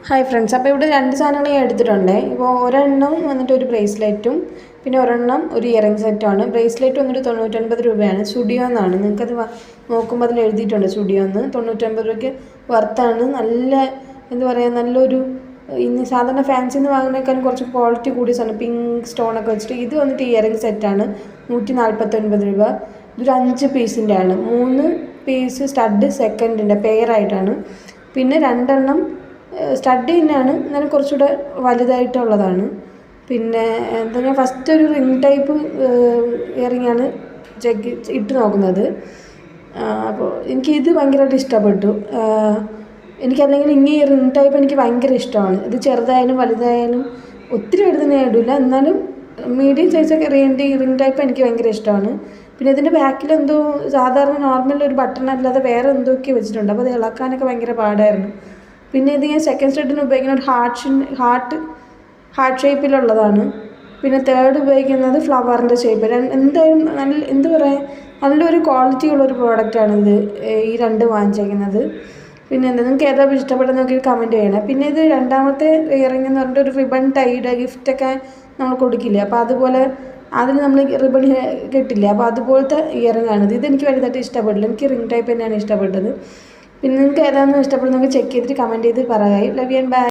Hi friends, അപ്പോൾ ഇവിടെ രണ്ട് സാധനങ്ങൾ ഞാൻ എടുത്തിട്ടുണ്ട്. ഇപ്പോൾ ഒരെണ്ണം വന്നിട്ട് ഒരു ബ്രേസ്ലെറ്റും പിന്നെ ഒരെണ്ണം ഒരു ഇയറിംഗ് സെറ്റുമാണ്. ബ്രേസ്ലെറ്റ് വന്നിട്ട് 99 രൂപയാണ്. സ്റ്റുഡിയോ എന്നാണ്. നിങ്ങൾക്കത് നോക്കുമ്പോൾ അതിൽ എഴുതിയിട്ടുണ്ട് സ്റ്റുഡിയോ എന്ന്. 99 രൂപയ്ക്ക് വർത്താണ്. നല്ല എന്താ പറയുക, നല്ലൊരു ഇനി സാധാരണ ഫാൻസിൽ നിന്ന് വാങ്ങുന്നതിനേക്കാളും കുറച്ച് ക്വാളിറ്റി കൂടിയ സാധനം, പിങ്ക് സ്റ്റോണൊക്കെ വെച്ചിട്ട്. ഇത് വന്നിട്ട് ഇയറിംഗ് സെറ്റാണ്, 149 രൂപ. ഇതൊരു 5 പീസിൻ്റെ ആണ്. 3 പീസ് സ്റ്റഡ് സെക്കൻഡിൻ്റെ പെയറായിട്ടാണ്. പിന്നെ 2 എണ്ണം സ്റ്റഡ് തന്നെയാണ്, എന്നാലും കുറച്ചുകൂടെ വലുതായിട്ടുള്ളതാണ്. പിന്നെ എന്താ, ഞാൻ ഫസ്റ്റ് ഒരു റിംഗ് ടൈപ്പ് ഇയറിങ്ങാണ് ഇട്ട് നോക്കുന്നത്. അപ്പോൾ എനിക്കിത് ഭയങ്കരമായിട്ട് ഇഷ്ടപ്പെട്ടു. എനിക്കല്ലെങ്കിൽ ഇങ്ങനെ ഈ റിംഗ് ടൈപ്പ് എനിക്ക് ഭയങ്കര ഇഷ്ടമാണ്. ഇത് ചെറുതായാലും വലുതായാലും ഒത്തിരി വലുത് ഞാൻ ഇടില്ല, എന്നാലും മീഡിയം സൈസൊക്കെ റിംഗ് ടൈപ്പ് എനിക്ക് ഭയങ്കര ഇഷ്ടമാണ്. പിന്നെ ഇതിൻ്റെ ബാക്കിലെന്തോ സാധാരണ നോർമൽ ഒരു ബട്ടൺ അല്ലാതെ വേറെ എന്തൊക്കെ വെച്ചിട്ടുണ്ട്. അപ്പോൾ അത് ഇളക്കാനൊക്കെ ഭയങ്കര പാടായിരുന്നു. പിന്നെ ഇത് ഞാൻ സെക്കൻഡ് സ്റ്റഡിന് ഉപയോഗിക്കുന്ന ഒരു ഹാർട്ട് ഷേപ്പിലുള്ളതാണ്. പിന്നെ തേർഡ് ഉപയോഗിക്കുന്നത് ഫ്ലവറിൻ്റെ ഷേപ്പ്. എന്തായാലും എന്ത് പറയാൻ, നല്ലൊരു ക്വാളിറ്റി ഉള്ളൊരു പ്രോഡക്റ്റാണിത്, ഈ 2 വാങ്ങിച്ചേക്കുന്നത്. പിന്നെ എന്താ, നിങ്ങൾക്ക് ഏതാ ഇഷ്ടപ്പെട്ടെന്ന് നോക്കി കമൻറ്റ് ചെയ്യണം. പിന്നെ ഇത് രണ്ടാമത്തെ ഇയറിംഗ് എന്ന് പറഞ്ഞിട്ട് ഒരു റിബൺ ടൈഡ് ഗിഫ്റ്റൊക്കെ നമ്മൾ കൊടുക്കില്ലേ, അപ്പോൾ അതുപോലെ അതിന് നമ്മൾ റിബൺ കെട്ടില്ല, അപ്പോൾ അതുപോലത്തെ ഇയറിംഗ് ആണിത്. ഇതെനിക്ക് വലുതായിട്ട് ഇഷ്ടപ്പെട്ടില്ല, എനിക്ക് റിംഗ് ടൈപ്പ് തന്നെയാണ് ഇഷ്ടപ്പെട്ടത്. പിന്നെ നിങ്ങൾക്ക് ഏതാണെന്ന് ഇഷ്ടപ്പെടുന്നെങ്കിൽ ചെക്ക് ചെയ്തിട്ട് കമൻറ്റ് ചെയ്ത് പറയുക. Love you and by.